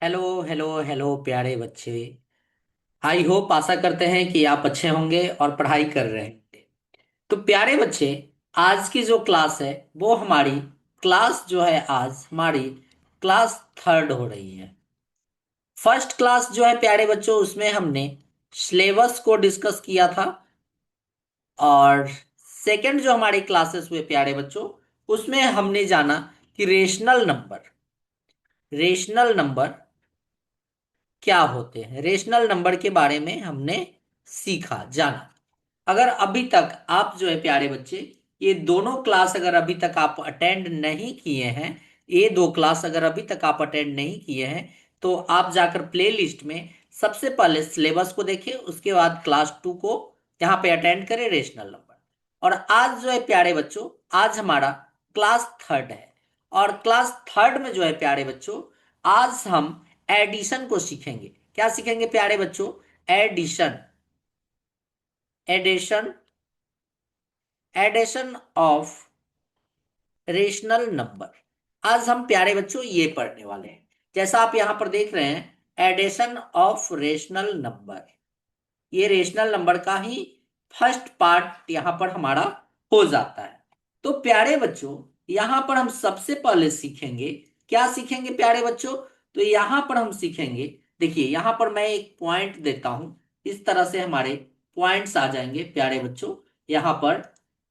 Hello hello hello प्यारे बच्चे। I hope आशा करते हैं कि आप अच्छे होंगे और पढ़ाई कर रहे हैं। तो प्यारे बच्चे, आज की जो क्लास है वो हमारी क्लास जो है आज हमारी क्लास थर्ड हो रही है। फर्स्ट क्लास जो है प्यारे बच्चों, उसमें हमने सिलेबस को डिस्कस किया था। और सेकंड जो हमारी क्लासेस हुए प्यारे बच्चों, उसमें हमने जाना कि रेशनल नंबर क्या होते हैं। रेशनल नंबर के बारे में हमने सीखा जाना। अगर अभी तक आप जो है प्यारे बच्चे, ये दोनों क्लास अगर अभी तक आप अटेंड नहीं किए हैं, ये दो क्लास अगर अभी तक आप अटेंड नहीं किए हैं, तो आप जाकर प्ले लिस्ट में सबसे पहले सिलेबस को देखें, उसके बाद क्लास 2 को यहाँ पे अटेंड करें, रेशनल नंबर। और आज जो है प्यारे बच्चों, आज हमारा क्लास थर्ड है। और क्लास थर्ड में जो है प्यारे बच्चों, आज हम एडिशन को सीखेंगे। क्या सीखेंगे प्यारे बच्चों? Addition. Addition addition of rational number. आज हम प्यारे बच्चों ये पढ़ने वाले हैं। जैसा आप यहां पर देख रहे हैं, एडिशन ऑफ रेशनल नंबर, ये रेशनल नंबर का ही फर्स्ट पार्ट यहां पर हमारा हो जाता है। तो प्यारे बच्चों, यहां पर हम सबसे पहले सीखेंगे, क्या सीखेंगे प्यारे बच्चों? तो यहां पर हम सीखेंगे, देखिए यहां पर मैं एक पॉइंट देता हूं, इस तरह से हमारे पॉइंट्स आ जाएंगे प्यारे बच्चों। यहां पर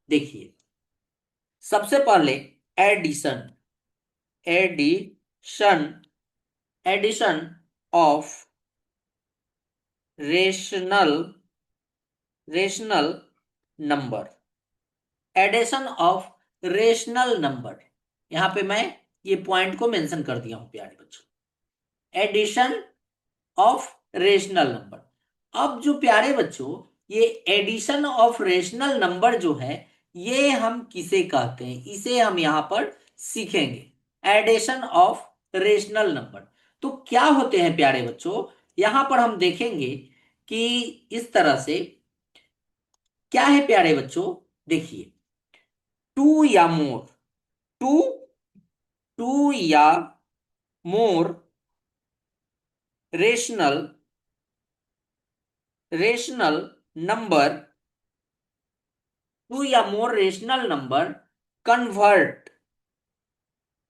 देखिए, सबसे पहले addition. Addition addition of rational rational number. Addition of rational number, यहां पे मैं ये पॉइंट को मेंशन कर दिया हूं प्यारे बच्चों। Addition of rational number. अब जो प्यारे बच्चों, ये एडिशन ऑफ रेशनल नंबर जो है, ये हम किसे कहते हैं, इसे हम यहां पर सीखेंगे। एडिशन ऑफ रेशनल नंबर तो क्या होते हैं प्यारे बच्चों? यहां पर हम देखेंगे कि इस तरह से क्या है प्यारे बच्चों। देखिए, टू या मोर, टू टू या more rational rational number, to या मोर रेशनल नंबर कन्वर्ट,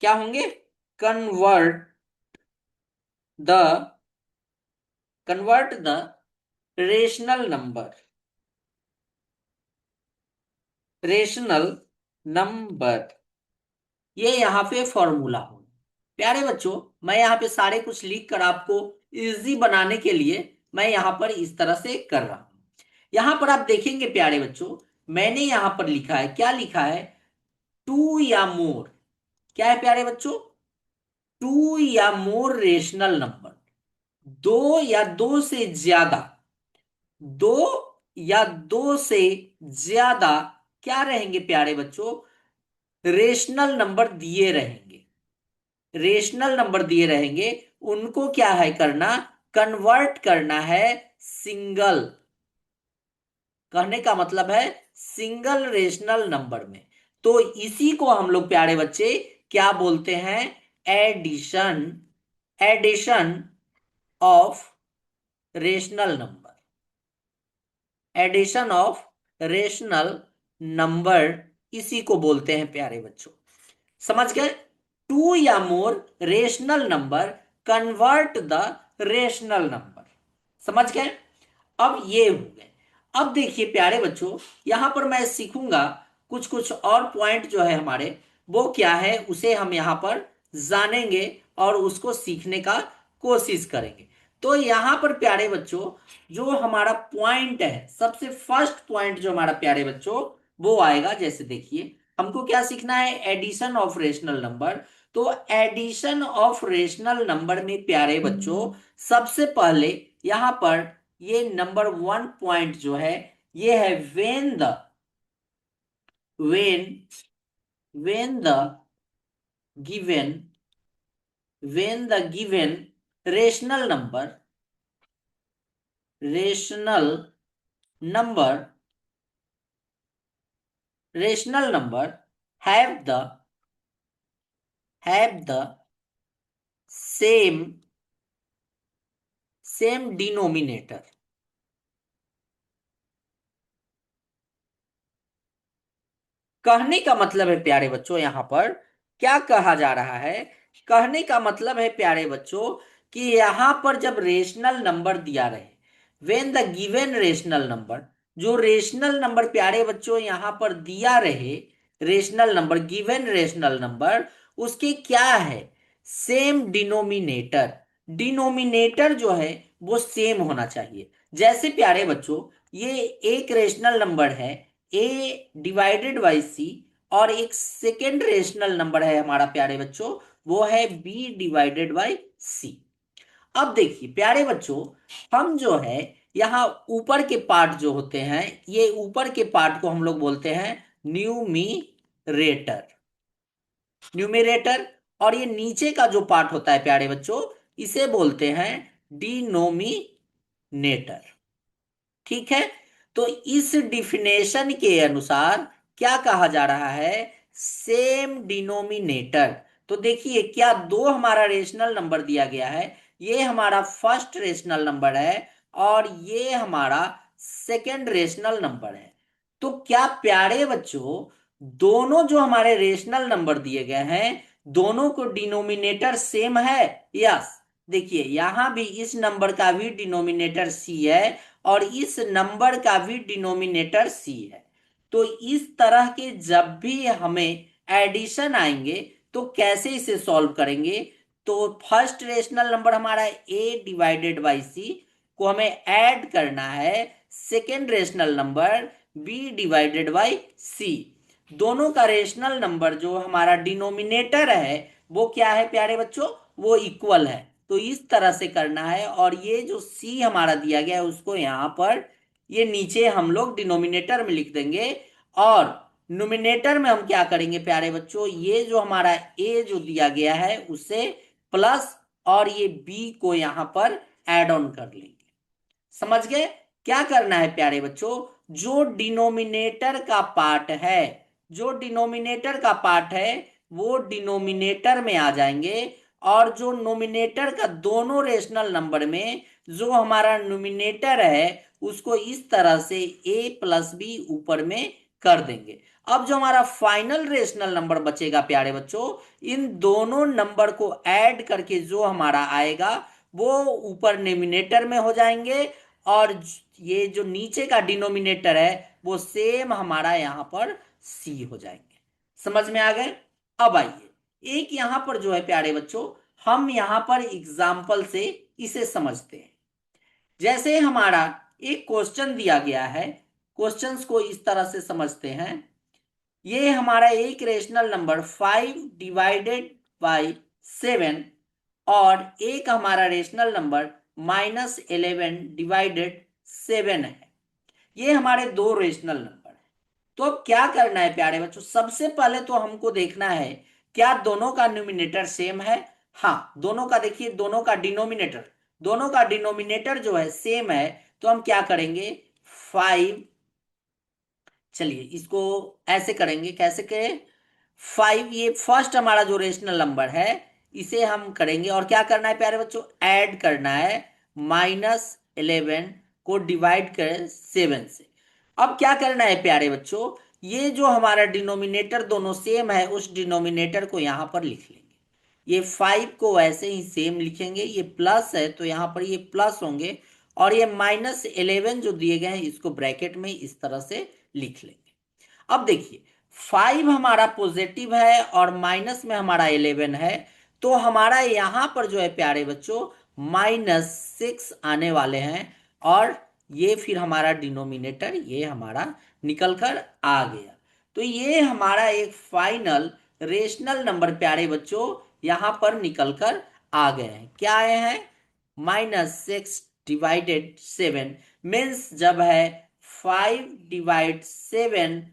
क्या होंगे? Convert the convert the rational number, rational number, ये यहां पे फॉर्मूला हो। प्यारे बच्चों, मैं यहाँ पे सारे कुछ लिख कर आपको इजी बनाने के लिए मैं यहाँ पर इस तरह से कर रहा हूं। यहाँ पर आप देखेंगे प्यारे बच्चों, मैंने यहाँ पर लिखा है, क्या लिखा है? टू या मोर। क्या है प्यारे बच्चों? टू या मोर रेशनल नंबर, दो या दो से ज्यादा, दो या दो से ज्यादा क्या रहेंगे प्यारे बच्चों? रेशनल नंबर दिए रहेंगे। रेशनल नंबर दिए रहेंगे, उनको क्या है करना? कन्वर्ट करना है सिंगल। कहने का मतलब है सिंगल रेशनल नंबर में। तो इसी को हम लोग प्यारे बच्चे क्या बोलते हैं? Addition. Addition of rational number. Addition of rational number, इसी को बोलते हैं प्यारे बच्चों। समझ गए? टू या more rational number convert the rational number. समझ गए? अब ये हो गए। अब देखिए प्यारे बच्चों, यहां पर मैं सीखूंगा कुछ कुछ और पॉइंट जो है हमारे, वो क्या है उसे हम यहां पर जानेंगे और उसको सीखने का कोशिश करेंगे। तो यहां पर प्यारे बच्चों, जो हमारा पॉइंट है, सबसे फर्स्ट पॉइंट जो हमारा प्यारे बच्चों वो आएगा, जैसे देखिए हमको क्या सीखना है? Addition of rational number. तो एडिशन ऑफ रेशनल नंबर में प्यारे बच्चों, सबसे पहले यहां पर ये नंबर 1 पॉइंट जो है, ये है when when the given when the given rational number rational number rational number have the have the same same denominator. कहने का मतलब है प्यारे बच्चों, यहां पर क्या कहा जा रहा है? कहने का मतलब है प्यारे बच्चों कि यहां पर जब रेशनल नंबर दिया रहे, when the given rational number, जो रेशनल नंबर प्यारे बच्चों यहां पर दिया रहे, rational number, given rational number, उसके क्या है? Same denominator. डिनोमिनेटर जो है वो सेम होना चाहिए। जैसे प्यारे बच्चों, ये एक रेशनल नंबर है ए डिवाइडेड बाई सी, और एक सेकेंड रेशनल नंबर है हमारा प्यारे बच्चों, वो है बी डिवाइडेड बाई सी। अब देखिए प्यारे बच्चों, हम जो है यहाँ ऊपर के पार्ट जो होते हैं, ये ऊपर के पार्ट को हम लोग बोलते हैं न्यूमीरेटर, न्यूमिरेटर। और ये नीचे का जो पार्ट होता है प्यारे बच्चों, इसे बोलते हैं डिनोमिनेटर। ठीक है। तो इस डिफिनेशन के अनुसार क्या कहा जा रहा है? Same denominator. तो देखिए, क्या दो हमारा रेशनल नंबर दिया गया है, ये हमारा फर्स्ट रेशनल नंबर है और ये हमारा सेकेंड रेशनल नंबर है। तो क्या प्यारे बच्चों, दोनों जो हमारे रेशनल नंबर दिए गए हैं, दोनों को डिनोमिनेटर सेम है? यस। देखिए यहां भी इस नंबर का भी डिनोमिनेटर सी है और इस नंबर का भी डिनोमिनेटर सी है। तो इस तरह के जब भी हमें एडिशन आएंगे तो कैसे इसे सॉल्व करेंगे? तो फर्स्ट रेशनल नंबर हमारा ए डिवाइडेड बाई सी को हमें ऐड करना है second rational number B divided by C. दोनों का रेशनल नंबर जो हमारा डिनोमिनेटर है वो क्या है प्यारे बच्चों? वो इक्वल है। तो इस तरह से करना है, और ये जो सी हमारा दिया गया है उसको यहाँ पर, ये नीचे हम लोग डिनोमिनेटर में लिख देंगे, और न्यूमिनेटर में हम क्या करेंगे प्यारे बच्चों, ये जो हमारा ए जो दिया गया है उसे प्लस, और ये बी को यहाँ पर ऐड ऑन कर लेंगे। समझ गए? क्या करना है प्यारे बच्चों, जो डिनोमिनेटर का पार्ट है, जो डिनोमिनेटर का पार्ट है वो डिनोमिनेटर में आ जाएंगे, और जो नोमिनेटर का दोनों रेशनल नंबर में जो हमारा नोमिनेटर है उसको इस तरह से ए प्लस बी ऊपर में कर देंगे। अब जो हमारा फाइनल रेशनल नंबर बचेगा प्यारे बच्चों, इन दोनों नंबर को ऐड करके जो हमारा आएगा वो ऊपर नोमिनेटर में हो जाएंगे, और ये जो नीचे का डिनोमिनेटर है वो सेम हमारा यहां पर सी हो जाएंगे। समझ में आ गए? अब आइए एक यहां पर जो है प्यारे बच्चों, हम यहां पर एग्जाम्पल से इसे समझते हैं। जैसे हमारा एक क्वेश्चन दिया गया है, क्वेश्चंस को इस तरह से समझते हैं। ये हमारा एक रेशनल नंबर 5 डिवाइडेड बाई 7, और एक हमारा रेशनल नंबर -11 डिवाइडेड 7 है। ये हमारे दो रेशनल नंबर है। तो अब क्या करना है प्यारे बच्चों, सबसे पहले तो हमको देखना है क्या दोनों का न्यूमिनेटर सेम है। हाँ, दोनों का, देखिए दोनों का डिनोमिनेटर, दोनों का डिनोमिनेटर जो है सेम है। तो हम क्या करेंगे, 5, चलिए इसको ऐसे करेंगे, कैसे करें, 5, ये फर्स्ट हमारा जो रेशनल नंबर है इसे हम करेंगे, और क्या करना है प्यारे बच्चों, ऐड करना है -11 को डिवाइड करें 7 से। अब क्या करना है प्यारे बच्चों, ये जो हमारा डिनोमिनेटर दोनों सेम है उस डिनोमिनेटर को यहां पर लिख लेंगे। ये 5 को वैसे ही सेम लिखेंगे, ये प्लस है तो यहां पर ये प्लस होंगे, और ये -11 जो दिए गए हैं इसको ब्रैकेट में इस तरह से लिख लेंगे। अब देखिए 5 हमारा पॉजिटिव है और माइनस में हमारा 11 है, तो हमारा यहां पर जो है प्यारे बच्चों -6 आने वाले हैं, और ये फिर हमारा डिनोमिनेटर ये हमारा निकल कर आ गया। तो ये हमारा एक फाइनल रेशनल नंबर प्यारे बच्चों यहां पर निकल कर आ गए हैं। क्या आए हैं? -6 डिवाइडेड 7 मीन्स जब है 5/7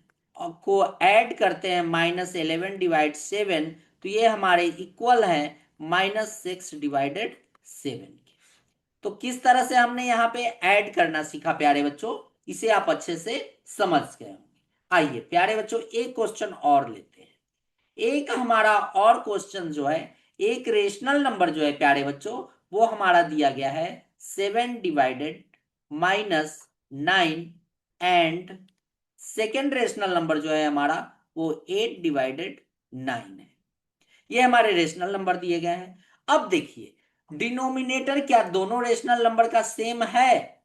को ऐड करते हैं -11/7, तो ये हमारे इक्वल है -6/7 के। तो किस तरह से हमने यहाँ पे ऐड करना सीखा प्यारे बच्चों, इसे आप अच्छे से समझ गए होंगे। आइए प्यारे बच्चों एक क्वेश्चन और लेते हैं। एक हमारा और क्वेश्चन जो है, एक रेशनल नंबर जो है प्यारे बच्चों वो हमारा दिया गया है 7/-9 एंड सेकेंड रेशनल नंबर जो है हमारा वो 8/9 है। ये हमारे रेशनल नंबर दिए गए हैं। अब देखिए डिनोमिनेटर क्या दोनों रेशनल नंबर का सेम है?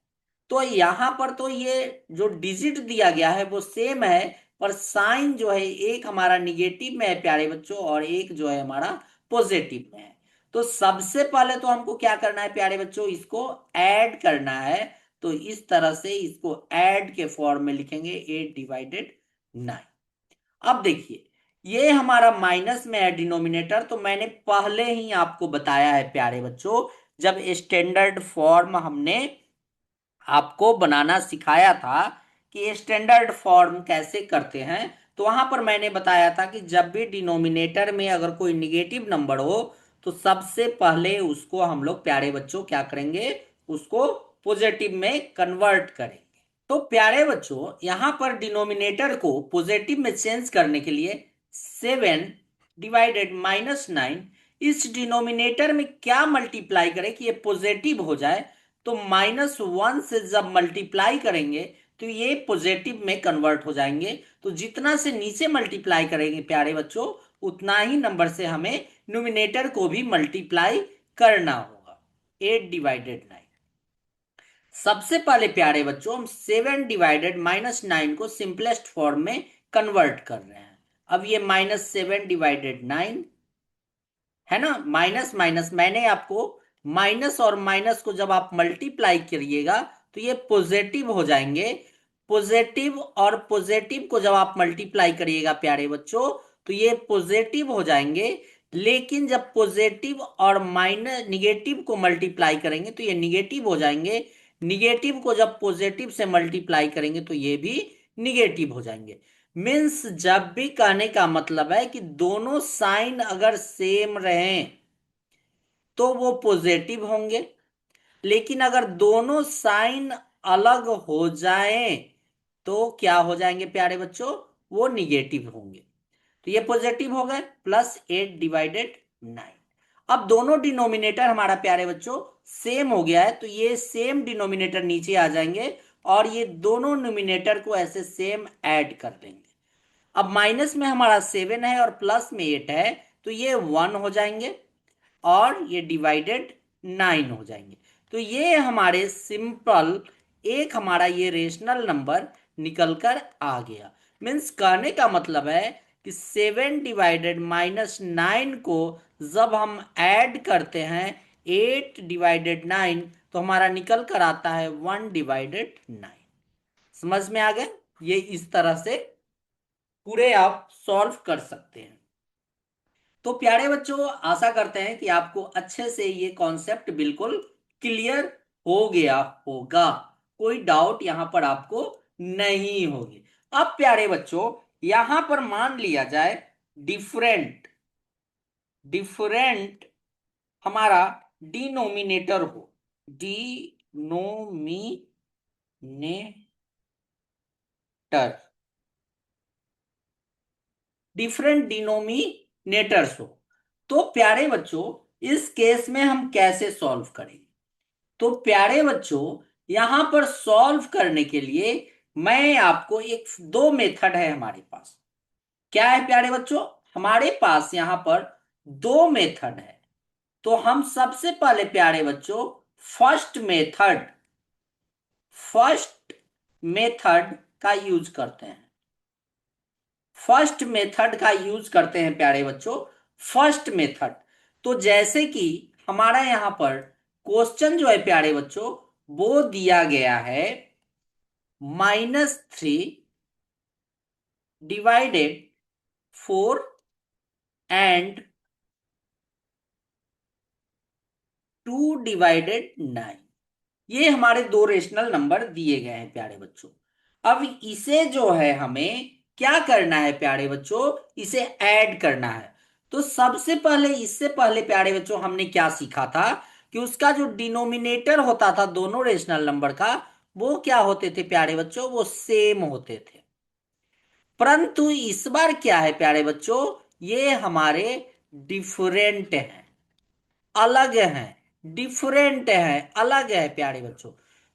तो यहां पर तो ये जो डिजिट दिया गया है वो सेम है, पर साइन जो है एक हमारा निगेटिव में है प्यारे बच्चों और एक जो है हमारा पॉजिटिव में है। तो सबसे पहले तो हमको क्या करना है प्यारे बच्चों, इसको ऐड करना है। तो इस तरह से इसको ऐड के फॉर्म में लिखेंगे 8/9। अब देखिए ये हमारा माइनस में है डिनोमिनेटर, तो मैंने पहले ही आपको बताया है प्यारे बच्चों, जब स्टैंडर्ड फॉर्म हमने आपको बनाना सिखाया था कि स्टैंडर्ड फॉर्म कैसे करते हैं, तो वहां पर मैंने बताया था कि जब भी डिनोमिनेटर में अगर कोई निगेटिव नंबर हो तो सबसे पहले उसको हम लोग प्यारे बच्चों क्या करेंगे, उसको पॉजिटिव में कन्वर्ट करेंगे। तो प्यारे बच्चों यहां पर डिनोमिनेटर को पॉजिटिव में चेंज करने के लिए 7/-9 इस डिनोमिनेटर में क्या मल्टीप्लाई करें कि ये पॉजिटिव हो जाए। तो -1 से जब मल्टीप्लाई करेंगे तो ये पॉजिटिव में कन्वर्ट हो जाएंगे। तो जितना से नीचे मल्टीप्लाई करेंगे प्यारे बच्चों उतना ही नंबर से हमें न्यूमिनेटर को भी मल्टीप्लाई करना होगा। 8/9। सबसे पहले प्यारे बच्चों हम 7/-9 को सिंपलेस्ट फॉर्म में कन्वर्ट कर रहे हैं। अब ये -7/9 है ना, माइनस माइनस मैंने आपको माइनस और माइनस को जब आप मल्टीप्लाई करिएगा तो ये पॉजिटिव हो जाएंगे। पॉजिटिव और पॉजिटिव को जब आप मल्टीप्लाई करिएगा प्यारे बच्चों तो ये पॉजिटिव हो जाएंगे। लेकिन जब पॉजिटिव और माइनस निगेटिव को मल्टीप्लाई करेंगे तो ये निगेटिव हो जाएंगे। निगेटिव को जब पॉजिटिव से मल्टीप्लाई करेंगे तो ये भी निगेटिव हो जाएंगे। मीन्स जब भी कहने का मतलब है कि दोनों साइन अगर सेम रहें तो वो पॉजिटिव होंगे, लेकिन अगर दोनों साइन अलग हो जाएं तो क्या हो जाएंगे प्यारे बच्चों, वो निगेटिव होंगे। तो ये पॉजिटिव हो गए +8/9। अब दोनों डिनोमिनेटर हमारा प्यारे बच्चों सेम हो गया है तो ये सेम डिनोमिनेटर नीचे आ जाएंगे और ये दोनों न्यूमिनेटर को ऐसे सेम ऐड कर देंगे। अब माइनस में हमारा 7 है और प्लस में 8 है तो ये 1 हो जाएंगे और ये /9 हो जाएंगे। तो ये हमारे सिंपल एक हमारा ये रेशनल नंबर निकल कर आ गया। मीन्स कहने का मतलब है कि 7/-9 को जब हम ऐड करते हैं 8/9 तो हमारा निकल कर आता है 1/9। समझ में आ गया? ये इस तरह से पूरे आप सॉल्व कर सकते हैं। तो प्यारे बच्चों आशा करते हैं कि आपको अच्छे से ये कॉन्सेप्ट बिल्कुल क्लियर हो गया होगा, कोई डाउट यहां पर आपको नहीं होगी। अब प्यारे बच्चों यहां पर मान लिया जाए डिफरेंट डिफरेंट हमारा डिनोमिनेटर हो, डिनोमिनेटर डिफरेंट डिनोमिनेटर्स हो, तो प्यारे बच्चों इस केस में हम कैसे सॉल्व करेंगे? तो प्यारे बच्चों यहां पर सॉल्व करने के लिए मैं आपको एक दो मेथड है हमारे पास। क्या है प्यारे बच्चों? हमारे पास यहां पर दो मेथड है। तो हम सबसे पहले प्यारे बच्चों फर्स्ट मेथड फर्स्ट मेथड का यूज करते हैं। फर्स्ट मेथड का यूज करते हैं प्यारे बच्चों, फर्स्ट मेथड। तो जैसे कि हमारा यहां पर क्वेश्चन जो है प्यारे बच्चों वो दिया गया है -3/4 एंड 2/9। ये हमारे दो रेशनल नंबर दिए गए हैं प्यारे बच्चों। अब इसे जो है हमें क्या करना है प्यारे बच्चों, इसे ऐड करना है। तो सबसे पहले इससे पहले प्यारे बच्चों हमने क्या सीखा था कि उसका जो डिनोमिनेटर होता था दोनों रेशनल नंबर का वो क्या होते थे प्यारे बच्चों, वो सेम होते थे। परंतु इस बार क्या है प्यारे बच्चों, ये हमारे डिफरेंट हैं, अलग हैं। डिफरेंट है, अलग है प्यारे बच्चों।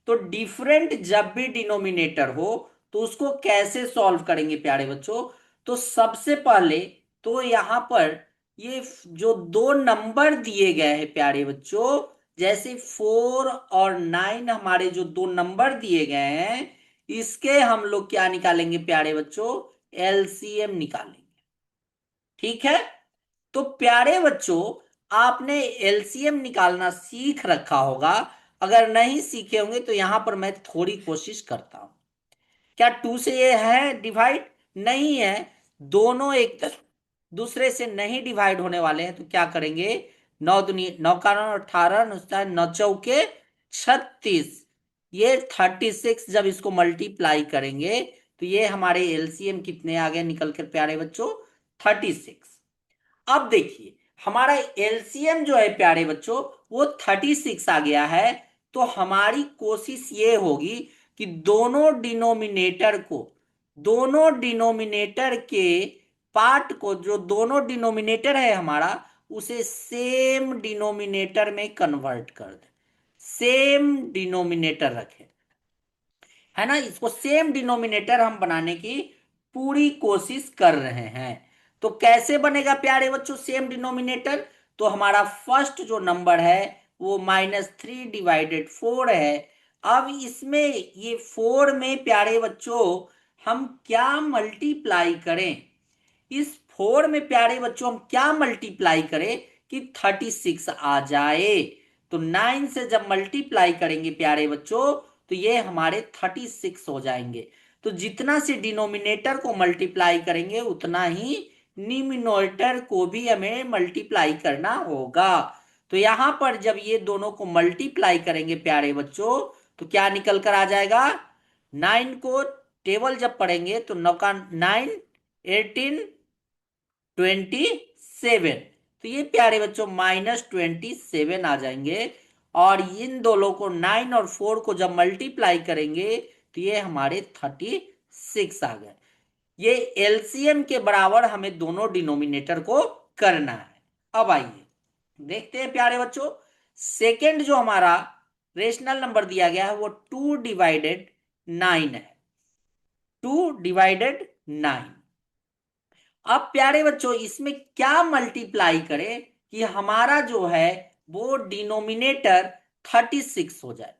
तो डिफरेंट जब भी डिनोमिनेटर हो तो उसको कैसे सॉल्व करेंगे प्यारे बच्चों? तो सबसे पहले तो यहां पर ये जो दो नंबर दिए गए हैं प्यारे बच्चों, जैसे 4 और 9 हमारे जो दो नंबर दिए गए हैं, इसके हम लोग क्या निकालेंगे प्यारे बच्चों? एलसीएम निकालेंगे। ठीक है। तो प्यारे बच्चों, आपने एलसीएम निकालना सीख रखा होगा। अगर नहीं सीखे होंगे तो यहां पर मैं थोड़ी कोशिश करता हूं। क्या 2 से ये है डिवाइड? नहीं है। दोनों एक दूसरे से नहीं डिवाइड होने वाले हैं, तो क्या करेंगे? 9 का 9 18, नौ चौके 36। ये 36 जब इसको मल्टीप्लाई करेंगे तो ये हमारे एलसीएम कितने आ गए निकल कर प्यारे बच्चों? 36। अब देखिए, हमारा एलसीएम जो है प्यारे बच्चों वो 36 आ गया है। तो हमारी कोशिश ये होगी कि दोनों डिनोमिनेटर के पार्ट को, जो दोनों डिनोमिनेटर है हमारा, उसे सेम डिनोमिनेटर में कन्वर्ट कर दे। सेम डिनोमिनेटर रखें, है ना। इसको सेम डिनोमिनेटर हम बनाने की पूरी कोशिश कर रहे हैं। तो कैसे बनेगा प्यारे बच्चों सेम डिनोमिनेटर? तो हमारा फर्स्ट जो नंबर है वो -3/4 है। अब इसमें ये 4 में प्यारे बच्चों हम क्या मल्टीप्लाई करें? इस 4 में प्यारे बच्चों हम क्या मल्टीप्लाई करें कि 36 आ जाए? तो 9 से जब मल्टीप्लाई करेंगे प्यारे बच्चों तो ये हमारे 36 हो जाएंगे। तो जितना से डिनोमिनेटर को मल्टीप्लाई करेंगे उतना ही निमिनोटर को भी हमें मल्टीप्लाई करना होगा। तो यहां पर जब ये दोनों को मल्टीप्लाई करेंगे प्यारे बच्चों तो क्या निकल कर आ जाएगा? 9 को टेबल जब पढ़ेंगे तो 9 का 9 18 27। तो ये प्यारे बच्चों -27 आ जाएंगे। और इन दोनों को 9 और 4 को जब मल्टीप्लाई करेंगे तो ये हमारे 36 आ गए। ये एलसीएम के बराबर हमें दोनों डिनोमिनेटर को करना है। अब आइए देखते हैं प्यारे बच्चों, सेकेंड जो हमारा रेशनल नंबर दिया गया है वो 2/9 है। 2/9। अब प्यारे बच्चों इसमें क्या मल्टीप्लाई करें कि हमारा जो है वो डिनोमिनेटर 36 हो जाए?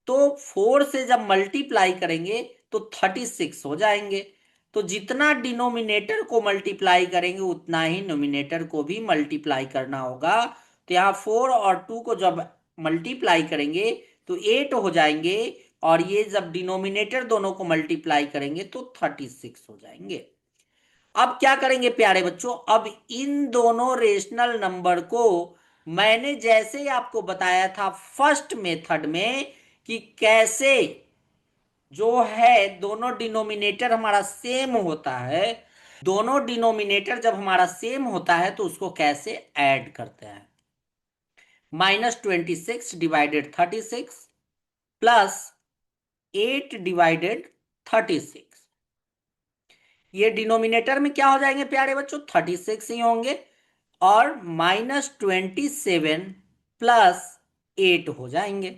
तो 4 से जब मल्टीप्लाई करेंगे तो 36 हो जाएंगे। तो जितना डिनोमिनेटर को मल्टीप्लाई करेंगे उतना ही नोमिनेटर को भी मल्टीप्लाई करना होगा। तो यहाँ 4 और 2 को जब मल्टीप्लाई करेंगे तो 8 हो जाएंगे। और ये जब डिनोमिनेटर दोनों को मल्टीप्लाई करेंगे तो 36 हो जाएंगे। अब क्या करेंगे प्यारे बच्चों? अब इन दोनों रेशनल नंबर को मैंने जैसे ही आपको बताया था फर्स्ट मेथड में कि कैसे जो है दोनों डिनोमिनेटर हमारा सेम होता है, दोनों डिनोमिनेटर जब हमारा सेम होता है तो उसको कैसे ऐड करते हैं। -26/36 +8/36, ये डिनोमिनेटर में क्या हो जाएंगे प्यारे बच्चों? 36 ही होंगे। और -27 + 8 हो जाएंगे।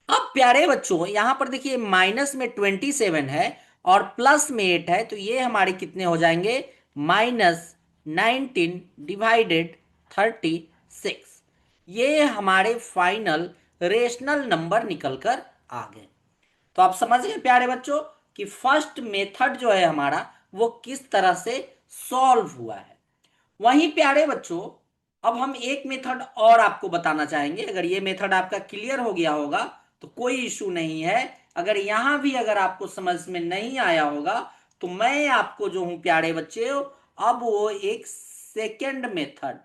अब प्यारे बच्चों यहां पर देखिए माइनस में 27 है और प्लस में 8 है, तो ये हमारे कितने हो जाएंगे? -19/36। ये हमारे फाइनल रेशनल नंबर निकल कर आ गए। तो आप समझ गए प्यारे बच्चों कि फर्स्ट मेथड जो है हमारा वो किस तरह से सॉल्व हुआ है। वहीं प्यारे बच्चों अब हम एक मेथड और आपको बताना चाहेंगे। अगर ये मेथड आपका क्लियर हो गया होगा तो कोई इशू नहीं है। अगर यहां भी अगर आपको समझ में नहीं आया होगा तो मैं आपको जो हूं प्यारे बच्चे, अब वो एक सेकेंड मेथड,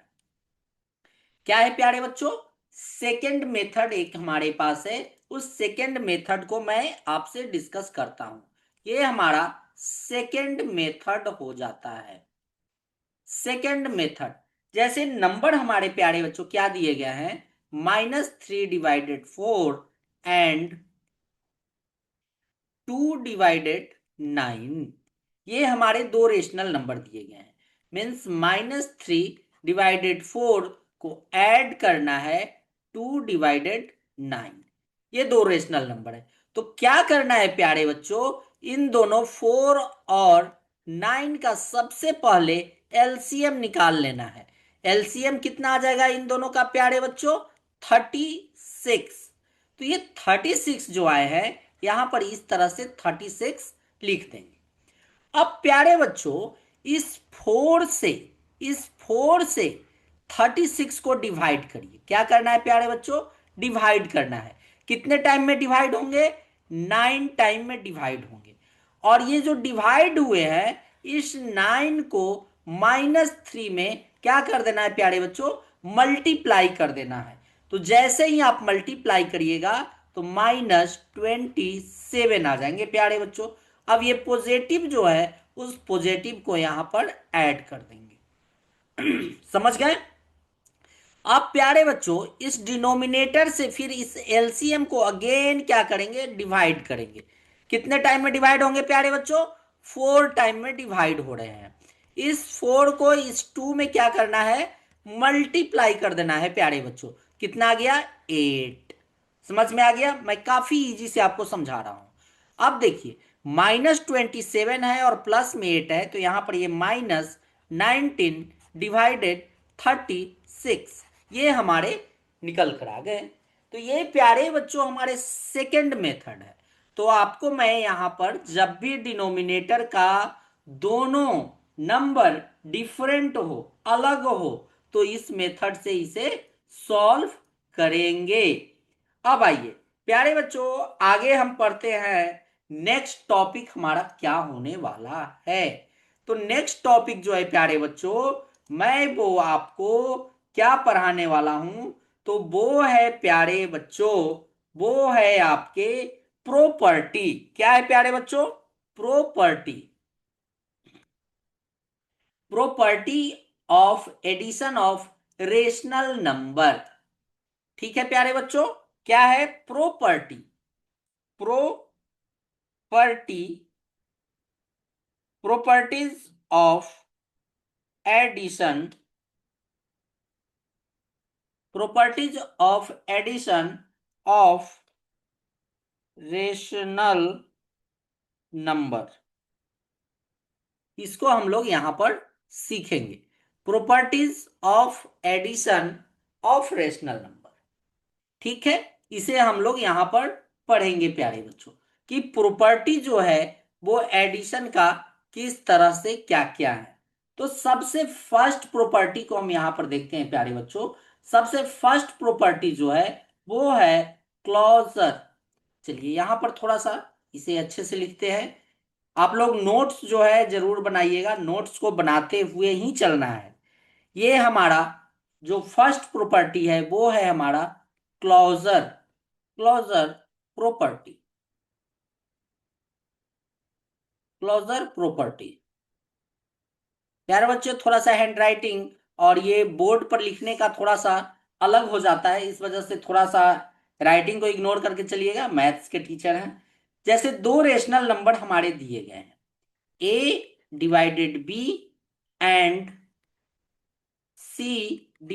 क्या है प्यारे बच्चों? सेकेंड मेथड एक हमारे पास है। उस सेकेंड मेथड को मैं आपसे डिस्कस करता हूं। ये हमारा सेकेंड मेथड हो जाता है। सेकेंड मेथड जैसे नंबर हमारे प्यारे बच्चों क्या दिए गए हैं? -3/4 एंड 2/9। ये हमारे दो रेशनल नंबर दिए गए हैं। मीन्स -3/4 को ऐड करना है 2/9। ये दो रेशनल नंबर है। तो क्या करना है प्यारे बच्चों, इन दोनों 4 और 9 का सबसे पहले एलसीएम निकाल लेना है। एलसीएम कितना आ जाएगा इन दोनों का प्यारे बच्चों? 36। तो ये 36 जो आए हैं यहां पर इस तरह से 36 लिख देंगे। अब प्यारे बच्चों इस फोर से 36 को डिवाइड करिए। क्या करना है प्यारे बच्चों? डिवाइड करना है। कितने टाइम में डिवाइड होंगे? 9 टाइम में डिवाइड होंगे। और ये जो डिवाइड हुए हैं इस 9 को -3 में क्या कर देना है प्यारे बच्चों? मल्टीप्लाई कर देना है। तो जैसे ही आप मल्टीप्लाई करिएगा तो -27 आ जाएंगे प्यारे बच्चों। अब ये पॉजिटिव जो है उस पॉजिटिव को यहां पर ऐड कर देंगे। समझ गए? अब प्यारे बच्चों इस डिनोमिनेटर से फिर इस एलसीएम को अगेन क्या करेंगे? डिवाइड करेंगे। कितने टाइम में डिवाइड होंगे प्यारे बच्चों? 4 टाइम में डिवाइड हो रहे हैं। इस 4 को इस 2 में क्या करना है? मल्टीप्लाई कर देना है प्यारे बच्चों। कितना आ गया? 8। समझ में आ गया? मैं काफी इजी से आपको समझा रहा हूं। अब देखिए -27 है और प्लस में 8 है, तो यहां पर ये -19/36 ये हमारे निकल कर आ गए। तो ये प्यारे बच्चों हमारे सेकंड मेथड है। तो आपको मैं यहां पर जब भी डिनोमिनेटर का दोनों नंबर डिफरेंट हो, अलग हो, तो इस मेथड से इसे सॉल्व करेंगे। अब आइए प्यारे बच्चों आगे हम पढ़ते हैं। नेक्स्ट टॉपिक हमारा क्या होने वाला है? तो नेक्स्ट टॉपिक जो है प्यारे बच्चों, मैं वो आपको क्या पढ़ाने वाला हूं? तो वो है प्यारे बच्चों, वो है आपके प्रॉपर्टी। क्या है प्यारे बच्चों? Property. Property of addition of rational number. ठीक है प्यारे बच्चों, क्या है? Property. Property, properties of addition, properties of addition of rational number, इसको हम लोग यहां पर सीखेंगे। Properties of addition of rational number. ठीक है, इसे हम लोग यहां पर पढ़ेंगे प्यारे बच्चों कि प्रॉपर्टी जो है वो एडिशन का किस तरह से क्या क्या है। तो सबसे फर्स्ट प्रॉपर्टी को हम यहां पर देखते हैं प्यारे बच्चों। सबसे फर्स्ट प्रॉपर्टी जो है वो है क्लोजर। चलिए यहां पर थोड़ा सा इसे अच्छे से लिखते हैं। आप लोग नोट्स जो है जरूर बनाइएगा, नोट्स को बनाते हुए ही चलना है। ये हमारा जो फर्स्ट प्रॉपर्टी है वो है हमारा closure. Closure property, closure property. प्यारे बच्चे थोड़ा सा हैंड राइटिंग और ये बोर्ड पर लिखने का थोड़ा सा अलग हो जाता है, इस वजह से थोड़ा सा राइटिंग को इग्नोर करके चलिएगा, मैथ्स के टीचर हैं। जैसे दो रेशनल नंबर हमारे दिए गए हैं, A/B and C/D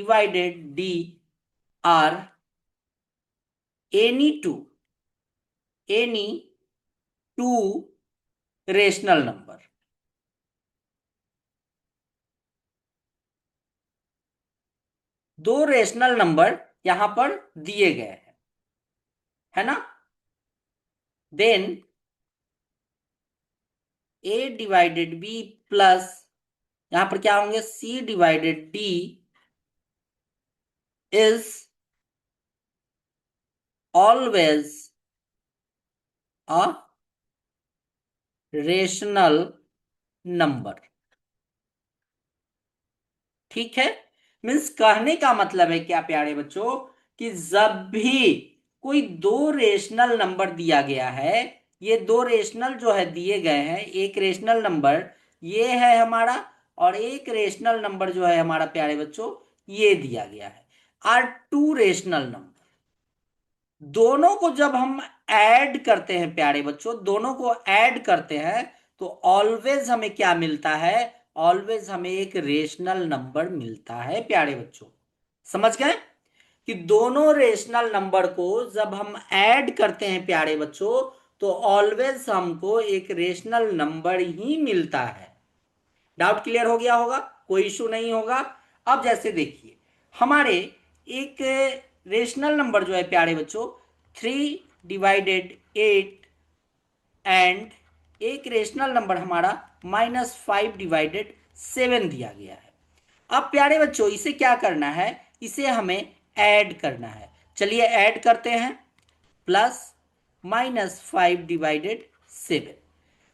are any two rational number. दो रेशनल नंबर यहां पर दिए गए हैं, है ना? देन A/B प्लस यहां पर क्या होंगे? C/D is always a rational number. ठीक है, मीन्स कहने का मतलब है क्या प्यारे बच्चों कि जब भी कोई दो रेशनल नंबर दिया गया है, ये दो रेशनल जो है दिए गए हैं, एक रेशनल नंबर ये है हमारा और एक रेशनल नंबर जो है हमारा प्यारे बच्चों ये दिया गया है, आर टू रेशनल नंबर। दोनों को जब हम ऐड करते हैं प्यारे बच्चों, दोनों को ऐड करते हैं तो ऑलवेज हमें क्या मिलता है? ऑलवेज हमें एक रेशनल नंबर मिलता है प्यारे बच्चों। समझ गए कि दोनों रेशनल नंबर को जब हम ऐड करते हैं प्यारे बच्चों, तो ऑलवेज हमको एक रेशनल नंबर ही मिलता है। डाउट क्लियर हो गया होगा, कोई इशू नहीं होगा। अब जैसे देखिए हमारे एक रेशनल नंबर जो है प्यारे बच्चों 3/8 एंड एक रेशनल नंबर हमारा -5/7 दिया गया है। अब प्यारे बच्चों इसे क्या करना है, इसे हमें ऐड करना है। चलिए ऐड करते हैं, प्लस -5/7।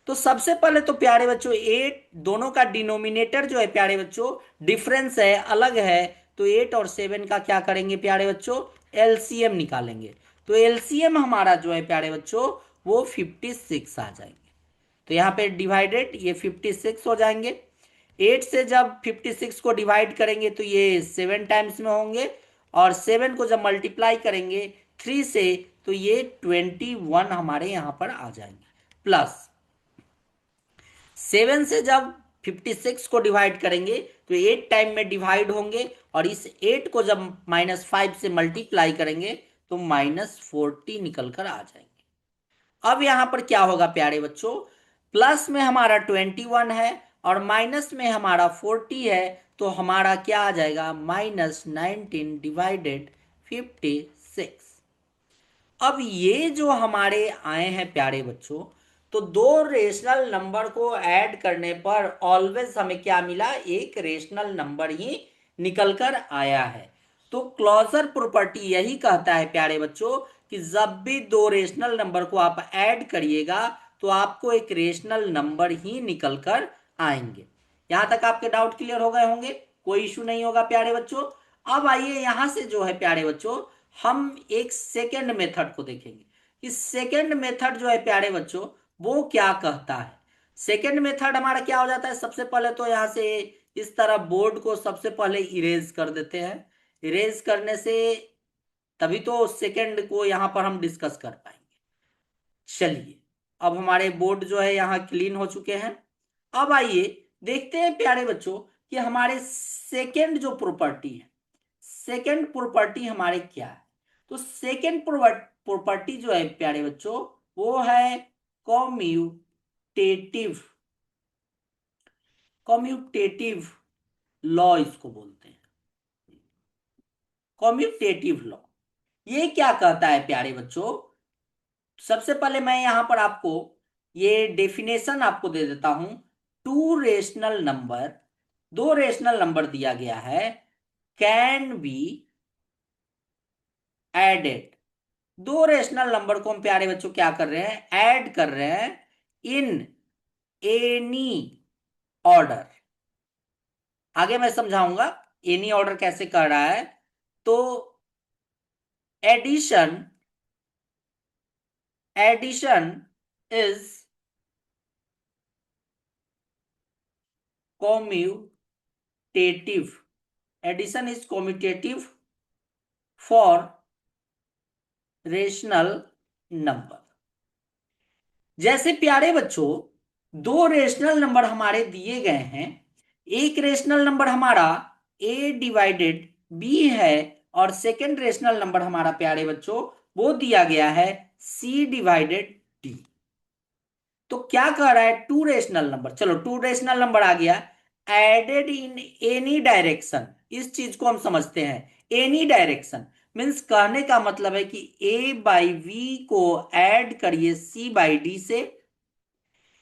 तो सबसे पहले तो प्यारे बच्चों 8 दोनों का डिनोमिनेटर जो है प्यारे बच्चों डिफरेंस है, अलग है। तो 8 और 7 का क्या करेंगे प्यारे बच्चों, एलसीएम निकालेंगे। तो एलसीएम हमारा जो है प्यारे बच्चों वो 56 आ जाएंगे। तो यहाँ पे डिवाइडेड ये 56 हो जाएंगे। 8 से जब 56 को डिवाइड करेंगे तो ये 7 टाइम्स में होंगे, और 7 को जब मल्टीप्लाई करेंगे 3 से तो ये 21 हमारे यहाँ पर आ जाएंगे। प्लस 7 से जब 56 को डिवाइड करेंगे तो 8 टाइम में डिवाइड होंगे, और इस 8 को जब -5 से मल्टीप्लाई करेंगे तो -40 निकल कर आ जाएंगे। अब यहां पर क्या होगा प्यारे बच्चों, प्लस में हमारा 21 है और माइनस में हमारा 40 है, तो हमारा क्या आ जाएगा -19/56। अब ये जो हमारे आए हैं प्यारे बच्चों, तो दो रेशनल नंबर को ऐड करने पर ऑलवेज हमें क्या मिला, एक रेशनल नंबर ही निकल कर आया है। तो क्लोजर प्रॉपर्टी यही कहता है प्यारे बच्चों कि जब भी दो रेशनल नंबर को आप ऐड करिएगा तो आपको एक रेशनल नंबर ही निकल कर आएंगे। यहां तक आपके डाउट क्लियर हो गए होंगे, कोई इशू नहीं होगा प्यारे बच्चों। अब आइए यहां से जो है प्यारे बच्चों हम एक सेकेंड मेथड को देखेंगे। इस सेकेंड मेथड जो है प्यारे बच्चों वो क्या कहता है। सेकेंड मेथड हमारा क्या हो जाता है, सबसे पहले तो यहां से इस तरह बोर्ड को सबसे पहले इरेज कर देते हैं। इरेज करने से तभी तो सेकेंड को यहां पर हम डिस्कस कर पाएंगे। चलिए अब हमारे बोर्ड जो है यहाँ क्लीन हो चुके हैं। अब आइए देखते हैं प्यारे बच्चों कि हमारे सेकेंड जो प्रॉपर्टी है, सेकेंड प्रॉपर्टी हमारे क्या है। तो सेकेंड प्रॉपर्टी जो है प्यारे बच्चों वो है कॉम्यूटेटिव, कॉम्यूटेटिव लॉ इसको बोलते हैं, कॉम्यूटेटिव लॉ। ये क्या कहता है प्यारे बच्चों, सबसे पहले मैं यहां पर आपको ये डेफिनेशन आपको दे देता हूं। टू रेशनल नंबर, दो रेशनल नंबर दिया गया है, कैन बी एडेड। दो रेशनल नंबर को हम प्यारे बच्चों क्या कर रहे हैं, ऐड कर रहे हैं इन एनी ऑर्डर। आगे मैं समझाऊंगा एनी ऑर्डर कैसे कर रहा है। तो addition, addition is commutative, addition is commutative for rational number. जैसे प्यारे बच्चों दो रेशनल नंबर हमारे दिए गए हैं, एक रेशनल नंबर हमारा a/b है, और सेकेंड रेशनल नंबर हमारा प्यारे बच्चों वो दिया गया है c/d। तो क्या कह रहा है, टू रेशनल नंबर, चलो टू रेशनल नंबर आ गया, एडेड इन एनी डायरेक्शन। इस चीज को हम समझते हैं एनी डायरेक्शन मीन्स कहने का मतलब है कि a/v को ऐड करिए c/d से,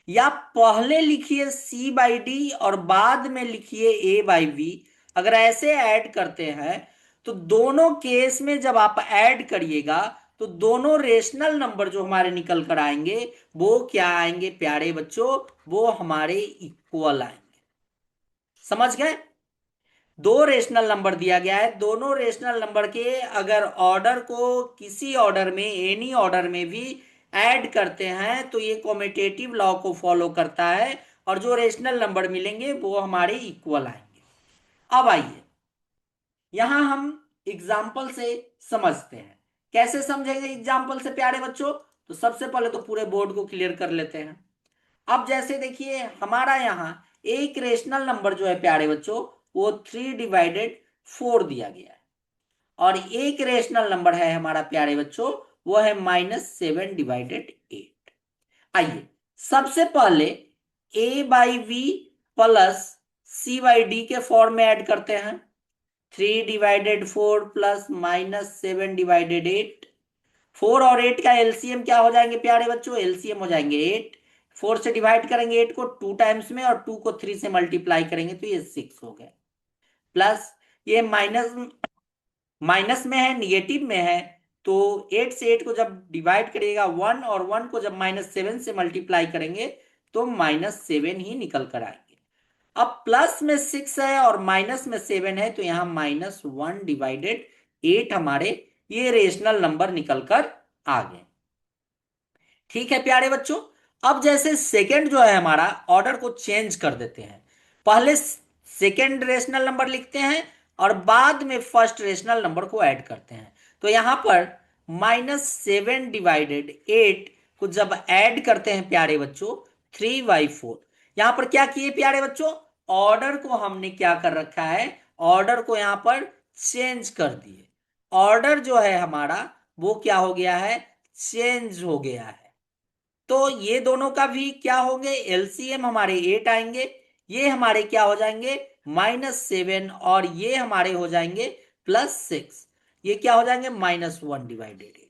या पहले लिखिए c/d और बाद में लिखिए a/v। अगर ऐसे ऐड करते हैं तो दोनों केस में जब आप ऐड करिएगा तो दोनों रेशनल नंबर जो हमारे निकल कर आएंगे वो क्या आएंगे प्यारे बच्चों, वो हमारे इक्वल आएंगे। समझ गए, दो रेशनल नंबर दिया गया है, दोनों रेशनल नंबर के अगर ऑर्डर को किसी ऑर्डर में एनी ऑर्डर में भी ऐड करते हैं तो ये कॉम्यूटेटिव लॉ को फॉलो करता है, और जो रेशनल नंबर मिलेंगे वो हमारे इक्वल आएंगे। अब आइए यहां हम एग्जाम्पल से समझते हैं। कैसे समझेंगे एग्जाम्पल से प्यारे बच्चों, तो सबसे पहले तो पूरे बोर्ड को क्लियर कर लेते हैं। अब जैसे देखिए हमारा यहाँ एक रेशनल नंबर जो है प्यारे बच्चों वो 3/4 दिया गया है। और एक रेशनल नंबर है हमारा प्यारे बच्चों, वो है -7/8। आइए सबसे पहले a/v प्लस c/d के फॉर्म में ऐड करते हैं। 3/4 प्लस -7/8। 4 और 8 का एलसीएम क्या हो जाएंगे प्यारे बच्चों? एलसीएम हो जाएंगे 8। 4 से डिवाइड करेंगे 8 को 2 टाइम्स में, और 2 को 3 से मल्टीप्लाई करेंगे तो ये 6 हो गए। प्लस ये माइनस माइनस में है, निगेटिव में है, तो 8 से 8 को जब डिवाइड करिएगा 1, और 1 को जब -7 से मल्टीप्लाई करेंगे तो -7 ही निकल कर आएंगे। अब प्लस में 6 है और माइनस में 7 है, तो यहां -1/8 हमारे ये रेशनल नंबर निकल कर आ गए। ठीक है प्यारे बच्चों, अब जैसे सेकंड जो है हमारा, ऑर्डर को चेंज कर देते हैं। पहले सेकंड रेशनल नंबर लिखते हैं और बाद में फर्स्ट रेशनल नंबर को ऐड करते हैं। तो यहां पर -7/8 को जब ऐड करते हैं प्यारे बच्चों, 3/4। यहां पर क्या किए प्यारे बच्चों? ऑर्डर को हमने क्या कर रखा है? ऑर्डर को यहां पर चेंज कर दिए। ऑर्डर जो है हमारा वो क्या हो गया है? चेंज हो गया है। तो ये दोनों का भी क्या होंगे? एलसीएम हमारे 8 आएंगे। ये हमारे क्या हो जाएंगे? -7, और ये हमारे हो जाएंगे +6। ये क्या हो जाएंगे? -1/8।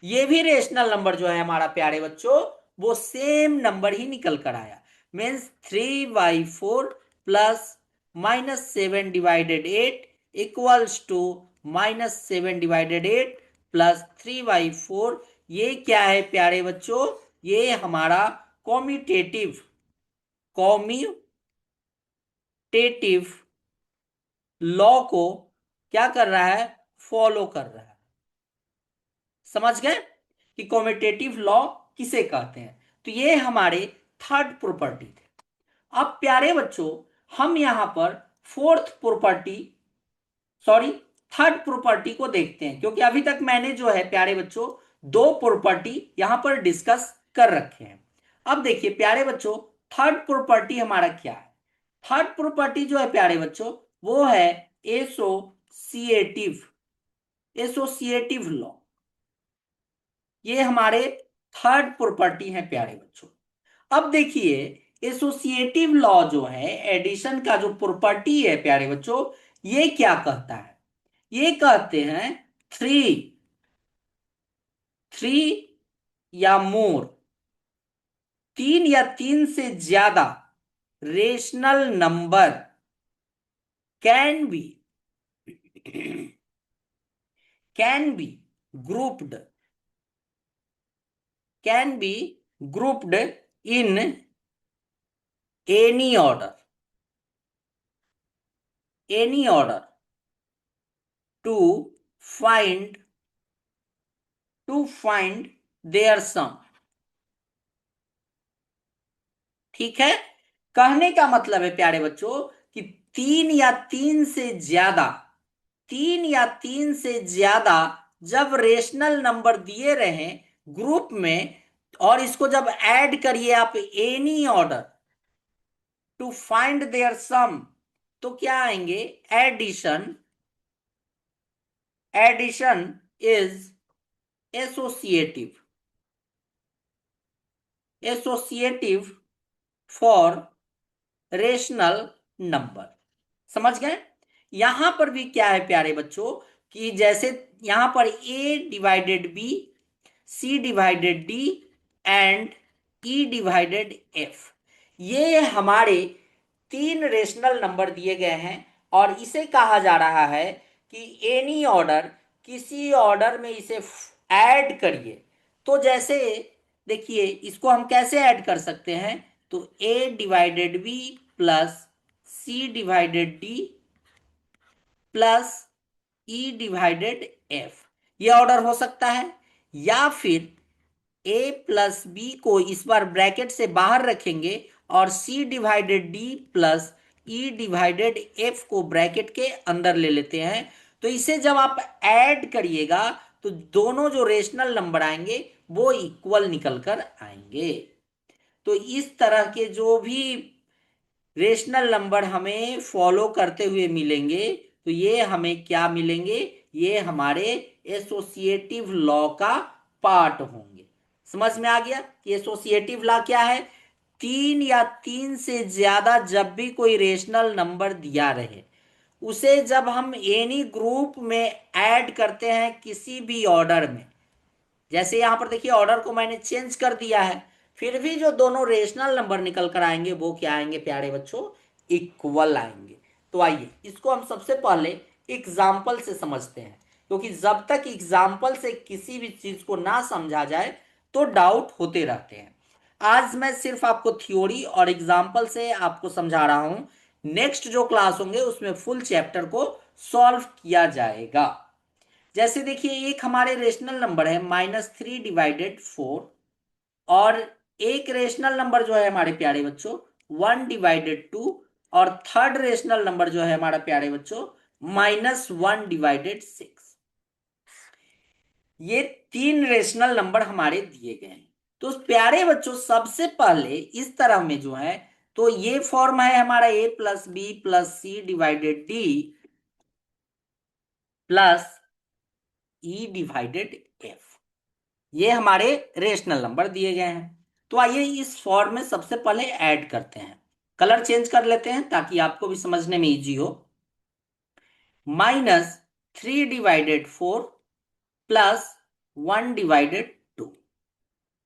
ये भी रेशनल नंबर जो है हमारा प्यारे बच्चों, वो सेम नंबर ही निकल कर आया। Means 3/4 plus -7/8 equals to -7/8 plus 3/4। ये क्या है प्यारे बच्चों? ये हमारा कॉम्यूटेटिव कॉम्यूटेटिव लॉ को क्या कर रहा है? फॉलो कर रहा है। समझ गए कि कॉम्यूटेटिव लॉ किसे कहते हैं? तो ये हमारे थर्ड प्रॉपर्टी थे। अब प्यारे बच्चों, हम यहां पर fourth property, sorry, third property को देखते हैं, क्योंकि अभी तक मैंने जो है प्यारे बच्चों दो प्रॉपर्टी यहां पर डिस्कस कर रखे हैं। अब देखिए प्यारे बच्चों, थर्ड प्रॉपर्टी हमारा क्या है? थर्ड प्रॉपर्टी जो है प्यारे बच्चों, वो है एसोसिएटिव एसोसिएटिव लॉ। ये हमारे थर्ड प्रॉपर्टी है प्यारे बच्चों। अब देखिए, एसोसिएटिव लॉ जो है, एडिशन का जो प्रॉपर्टी है प्यारे बच्चों, ये क्या कहता है? ये कहते हैं थ्री थ्री या मोर, 3 या 3 से ज्यादा rational number can be can be grouped can be grouped in any order to find their sum। ठीक है, कहने का मतलब है प्यारे बच्चों कि 3 या 3 से ज्यादा जब रेशनल नंबर दिए रहे ग्रुप में, और इसको जब ऐड करिए आप any order to find their sum, तो क्या आएंगे? Addition addition is associative associative for rational number. समझ गए? यहां पर भी क्या है प्यारे बच्चों कि जैसे यहां पर a/b, c/d एंड e/f, ये हमारे 3 रेशनल नंबर दिए गए हैं, और इसे कहा जा रहा है कि एनी ऑर्डर, किसी ऑर्डर में इसे ऐड करिए। तो जैसे देखिए, इसको हम कैसे ऐड कर सकते हैं? तो a/b plus c/d plus e/f, ये ऑर्डर हो सकता है। या फिर a प्लस बी को इस बार ब्रैकेट से बाहर रखेंगे और c/d प्लस e/f को ब्रैकेट के अंदर ले लेते हैं। तो इसे जब आप ऐड करिएगा तो दोनों जो रेशनल नंबर आएंगे वो इक्वल निकल कर आएंगे। तो इस तरह के जो भी रेशनल नंबर हमें फॉलो करते हुए मिलेंगे, तो ये हमें क्या मिलेंगे? ये हमारे एसोसिएटिव लॉ का पार्ट होंगे। समझ में आ गया कि एसोसिएटिव लॉ क्या है? तीन या तीन से ज्यादा जब भी कोई रेशनल नंबर दिया रहे, उसे जब हम एनी ग्रुप में ऐड करते हैं किसी भी ऑर्डर में, जैसे यहां पर देखिए ऑर्डर को मैंने चेंज कर दिया है, फिर भी जो दोनों रेशनल नंबर निकल कर आएंगे वो क्या आएंगे प्यारे बच्चों? इक्वल आएंगे। तो आइए इसको हम सबसे पहले एग्जाम्पल से समझते हैं, क्योंकि जब तक एग्जाम्पल से किसी भी चीज को ना समझा जाए तो डाउट होते रहते हैं। आज मैं सिर्फ आपको थ्योरी और एग्जाम्पल से आपको समझा रहा हूं। नेक्स्ट जो क्लास होंगे उसमें फुल चैप्टर को सॉल्व किया जाएगा। जैसे देखिए एक हमारे रेशनल नंबर है -3/4, और एक रेशनल नंबर जो है हमारे प्यारे बच्चों 1/2, और थर्ड रेशनल नंबर जो है हमारा प्यारे बच्चों -1/6। ये तीन रेशनल नंबर हमारे दिए गए हैं। तो प्यारे बच्चों सबसे पहले इस तरह में जो है, तो ये फॉर्म है हमारा a+b+c/d +e/f। ये हमारे रेशनल नंबर दिए गए हैं। तो आइए इस फॉर्म में सबसे पहले ऐड करते हैं। कलर चेंज कर लेते हैं ताकि आपको भी समझने में इजी हो। -3/4 +1/2,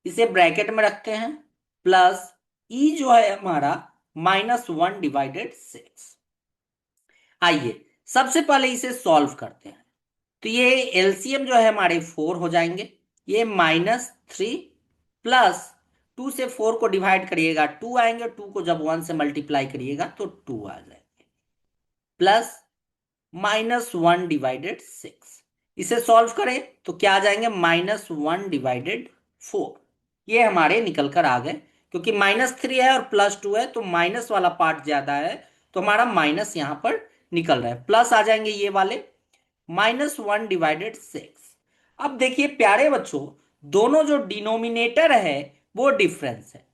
इसे ब्रैकेट में रखते हैं, प्लस ई जो है हमारा -1/6। आइए सबसे पहले इसे सॉल्व करते हैं। तो ये एलसीएम जो है हमारे 4 हो जाएंगे। ये -3 प्लस 2 से 4 को डिवाइड करिएगा 2 आएंगे, 2 को जब 1 से मल्टीप्लाई करिएगा तो 2 आ जाएंगे, प्लस -1/6। इसे सॉल्व करें तो क्या आ जाएंगे? -1/4। ये हमारे निकल कर आ गए। क्योंकि -3 है और +2 है तो माइनस वाला पार्ट ज्यादा है, तो हमारा माइनस यहां पर निकल रहा है, प्लस आ जाएंगे ये वाले -1/6। अब देखिए प्यारे बच्चों, दोनों जो डिनोमिनेटर है वो डिफरेंस है।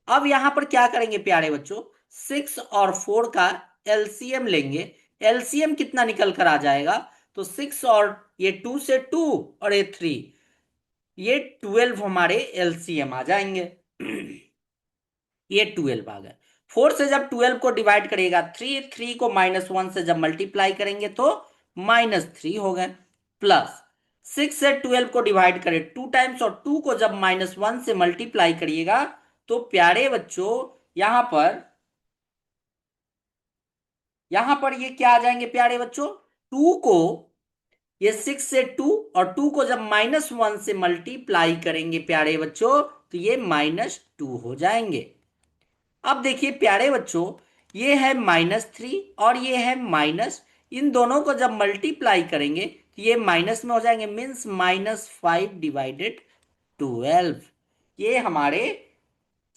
अब यहां पर क्या करेंगे प्यारे बच्चों? 6 और 4 का एलसीएम लेंगे। एलसीएम कितना निकल कर आ जाएगा? तो 6 और ये 2 से 2 और ये 3, ये 12 हमारे एलसीएम आ जाएंगे। ये 12 आ गए। 4 से जब 12 को डिवाइड करिएगा 3 को -1 से जब मल्टीप्लाई करेंगे तो -3 हो गए, प्लस 6 से 12 को डिवाइड करें 2 टाइम्स, और 2 को जब -1 से मल्टीप्लाई करिएगा तो प्यारे बच्चों यहां पर ये क्या आ जाएंगे प्यारे बच्चों? 2 को, ये 6 से 2 और 2 को जब -1 से मल्टीप्लाई करेंगे प्यारे बच्चों तो ये -2 हो जाएंगे। अब देखिए प्यारे बच्चों, ये है -3 और ये है माइनस, इन दोनों को जब मल्टीप्लाई करेंगे तो ये माइनस में हो जाएंगे, मीन्स -5/12। ये हमारे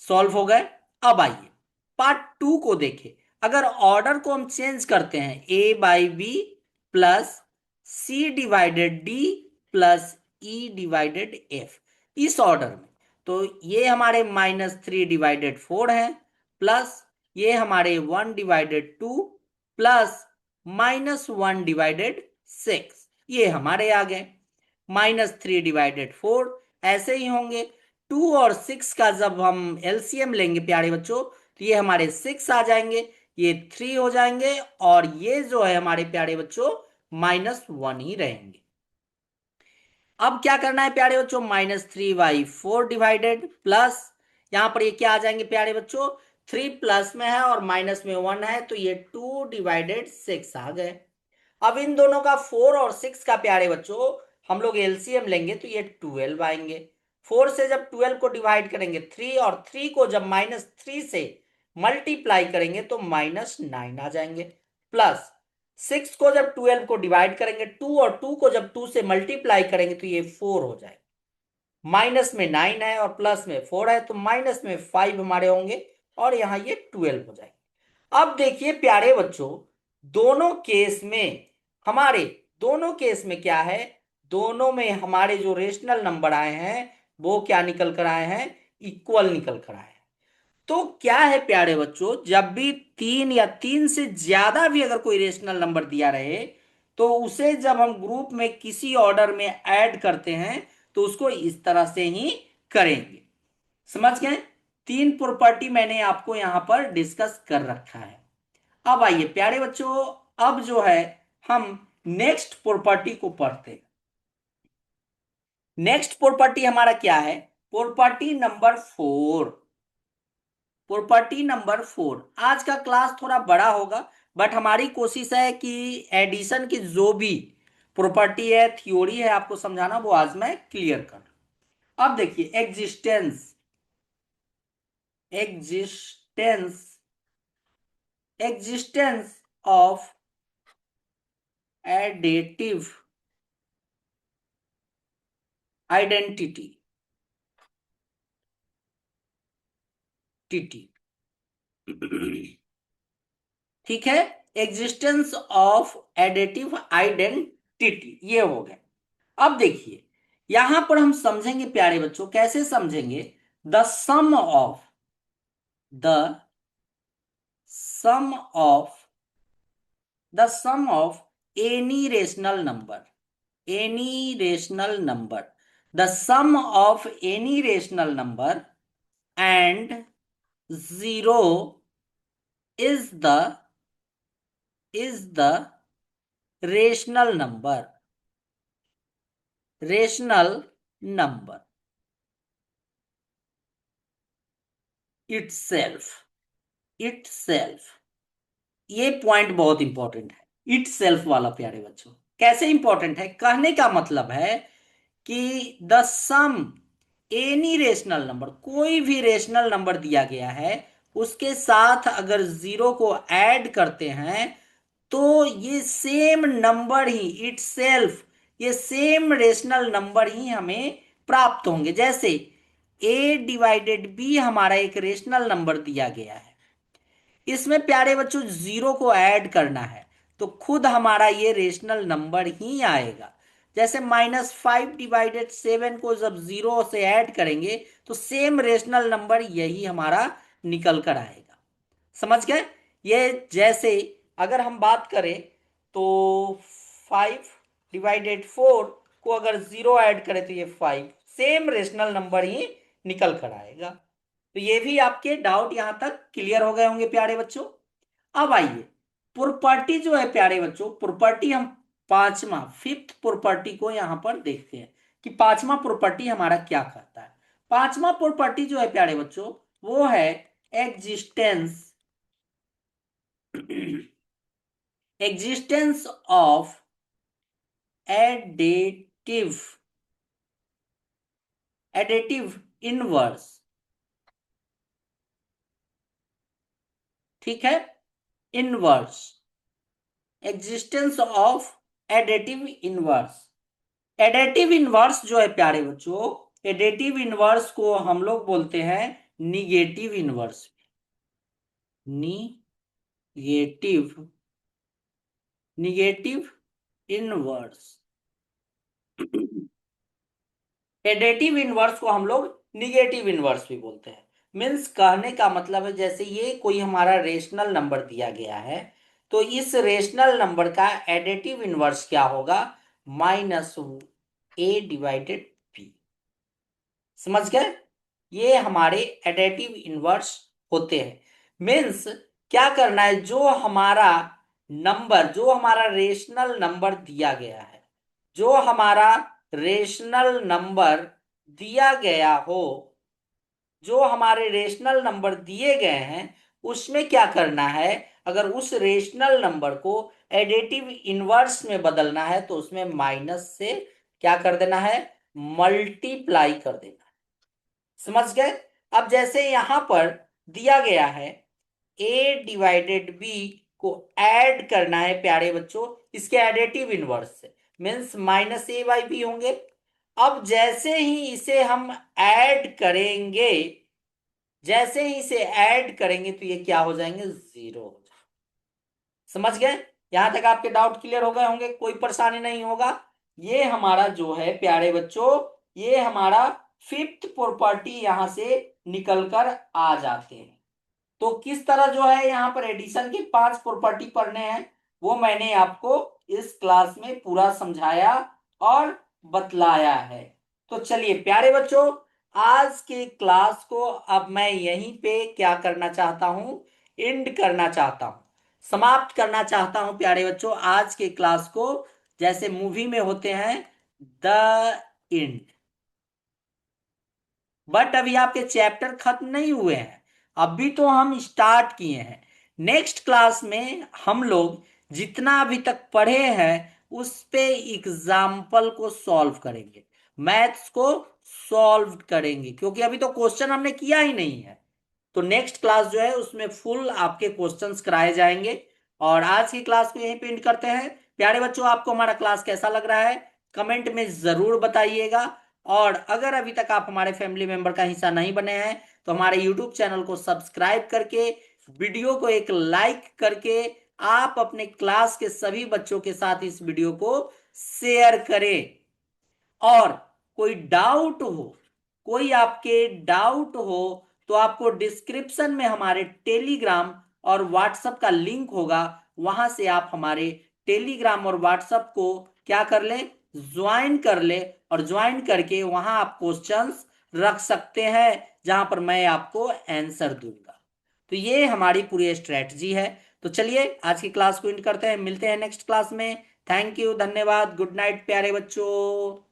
सॉल्व हो गए। अब आइए पार्ट 2 को देखें। अगर ऑर्डर को हम चेंज करते हैं a/b plus c/d plus e/f, इस ऑर्डर में, तो ये हमारे -3/4 है, प्लस ये हमारे 1/2 प्लस -1/6, ये हमारे आ गए। -3/4 ऐसे ही होंगे। 2 और 6 का जब हम एलसीएम लेंगे प्यारे बच्चों तो ये हमारे 6 आ जाएंगे, ये 3 हो जाएंगे, और ये जो है हमारे प्यारे बच्चों -1 ही रहेंगे। अब क्या करना है प्यारे बच्चों? -3/4 डिवाइडेड प्लस, यहां पर ये क्या आ जाएंगे प्यारे बच्चों? 3 प्लस में है और माइनस में 1 है तो ये 2/6 आ गए। अब इन दोनों का 4 और 6 का प्यारे बच्चों हम लोग एलसीएम लेंगे तो ये 12 आएंगे। 4 से जब 12 को डिवाइड करेंगे 3, और 3 को जब -3 से मल्टीप्लाई करेंगे तो -9 आ जाएंगे, प्लस 6 को जब 12 को डिवाइड करेंगे 2, और 2 को जब 2 से मल्टीप्लाई करेंगे तो ये 4 हो जाएगा। माइनस में 9 है और प्लस में 4 है तो माइनस में 5 हमारे होंगे, और यहां ये 12 हो जाएंगे। अब देखिए प्यारे बच्चों, दोनों केस में हमारे दोनों केस में क्या है? दोनों में हमारे जो रेशनल नंबर आए हैं वो क्या निकल कर आए हैं? इक्वल निकल कर आए हैं। तो क्या है प्यारे बच्चों, जब भी तीन या तीन से ज्यादा भी अगर कोई रेशनल नंबर दिया रहे, तो उसे जब हम ग्रुप में किसी ऑर्डर में ऐड करते हैं तो उसको इस तरह से ही करेंगे। समझ गए? तीन प्रॉपर्टी मैंने आपको यहां पर डिस्कस कर रखा है। अब आइए प्यारे बच्चों, अब जो है हम नेक्स्ट प्रॉपर्टी को पढ़ते हैं। नेक्स्ट प्रॉपर्टी हमारा क्या है? Property number 4। Property number 4। आज का क्लास थोड़ा बड़ा होगा, बट हमारी कोशिश है कि एडिशन की जो भी प्रॉपर्टी है, थ्योरी है, आपको समझाना, वो आज मैं क्लियर कर। अब देखिए, existence existence existence of additive identity TT. ठीक है, एग्जिस्टेंस ऑफ एडेटिव आइडेंटिटी, ये हो गया। अब देखिए, यहां पर हम समझेंगे प्यारे बच्चों, कैसे समझेंगे? The sum of the sum of the sum of any rational number the sum of any rational number and zero is the rational number itself. ये पॉइंट बहुत इंपॉर्टेंट है, इटसेल्फ वाला प्यारे बच्चों। कैसे इंपॉर्टेंट है? कहने का मतलब है कि the sum any rational number, कोई भी रेशनल नंबर दिया गया है, उसके साथ अगर जीरो को ऐड करते हैं तो ये सेम नंबर ही, इटसेल्फ, ये सेम रेशनल नंबर ही हमें प्राप्त होंगे। जैसे ए डिवाइडेड बी हमारा एक रेशनल नंबर दिया गया है, इसमें प्यारे बच्चों जीरो को ऐड करना है तो खुद हमारा ये रेशनल नंबर ही आएगा। जैसे -5/7 को जब जीरो से ऐड करेंगे तो सेम रेशनल नंबर यही हमारा निकल कर आएगा। समझ गए? ये जैसे अगर हम बात करें तो 5/4 को अगर जीरो ऐड करें तो ये 5, सेम रेशनल नंबर ही निकल कर आएगा। तो ये भी आपके डाउट यहां तक क्लियर हो गए होंगे प्यारे बच्चों। अब आइए, प्रॉपर्टी जो है प्यारे बच्चों, प्रॉपर्टी हम पांचवा, फिफ्थ प्रॉपर्टी को यहां पर देखते हैं कि पांचवा प्रॉपर्टी हमारा क्या कहता है। पांचवा प्रॉपर्टी जो है प्यारे बच्चों, वो है existence existence of additive additive inverse. ठीक है, inverse, existence of additive inverse. Additive inverse जो है प्यारे बच्चों, एडेटिव इनवर्स को हम लोग बोलते हैं negative inverse. Negative negative inverse additive inverse को हम लोग निगेटिव इनवर्स भी बोलते हैं। मीन्स कहने का मतलब है, जैसे ये कोई हमारा रेशनल नंबर दिया गया है तो इस रेशनल नंबर का एडेटिव इनवर्स क्या होगा? -a/b। समझ गए? ये हमारे एडेटिव इनवर्स होते हैं। मीन्स क्या करना है, जो हमारा रेशनल नंबर दिया गया है, जो हमारा रेशनल नंबर दिया गया हो, जो हमारे रेशनल नंबर दिए गए हैं, उसमें क्या करना है, अगर उस रेशनल नंबर को एडेटिव इनवर्स में बदलना है तो उसमें माइनस से क्या कर देना है? मल्टीप्लाई कर देना। समझ गए? अब जैसे यहां पर दिया गया है a/b को ऐड करना है प्यारे बच्चों इसके एडेटिव इनवर्स से, मीन्स -a/b होंगे। अब जैसे ही इसे हम ऐड करेंगे, तो ये क्या हो जाएंगे? जीरो हो जाएंगे। समझ गए? यहां तक आपके डाउट क्लियर हो गए होंगे, कोई परेशानी नहीं होगा। ये हमारा जो है प्यारे बच्चों, ये हमारा फिफ्थ प्रॉपर्टी यहां से निकल कर आ जाते हैं। तो किस तरह जो है, यहां पर एडिशन की 5 प्रॉपर्टी पढ़ने हैं। वो मैंने आपको इस क्लास में पूरा समझाया और बतलाया है। तो चलिए प्यारे बच्चों, आज के क्लास को अब मैं यहीं पे क्या करना चाहता हूं, एंड करना चाहता हूं, समाप्त करना चाहता हूं प्यारे बच्चों आज के क्लास को। जैसे मूवी में होते हैं द एंड। बट अभी आपके चैप्टर खत्म नहीं हुए हैं, अभी तो हम स्टार्ट किए हैं। नेक्स्ट क्लास में हम लोग जितना अभी तक पढ़े हैं उस पे एग्जाम्पल को सॉल्व करेंगे, मैथ्स को सॉल्व करेंगे, क्योंकि अभी तो क्वेश्चन हमने किया ही नहीं है। तो नेक्स्ट क्लास जो है उसमें फुल आपके क्वेश्चंस कराए जाएंगे। और आज की क्लास को यहीं पे एंड करते हैं। प्यारे बच्चों, आपको हमारा क्लास कैसा लग रहा है कमेंट में जरूर बताइएगा। और अगर अभी तक आप हमारे फैमिली मेंबर का हिस्सा नहीं बने हैं तो हमारे यूट्यूब चैनल को सब्सक्राइब करके, वीडियो को एक लाइक करके आप अपने क्लास के सभी बच्चों के साथ इस वीडियो को शेयर करें। और कोई डाउट हो, कोई आपके डाउट हो तो आपको डिस्क्रिप्शन में हमारे टेलीग्राम और व्हाट्सएप का लिंक होगा, वहां से आप हमारे टेलीग्राम और व्हाट्सएप को क्या कर ले, ज्वाइन कर ले। और ज्वाइन करके वहां आप क्वेश्चंस रख सकते हैं जहां पर मैं आपको आंसर दूंगा। तो ये हमारी पूरी स्ट्रेटजी है। तो चलिए आज की क्लास को एंड करते हैं, मिलते हैं नेक्स्ट क्लास में। थैंक यू, धन्यवाद, गुड नाइट प्यारे बच्चों।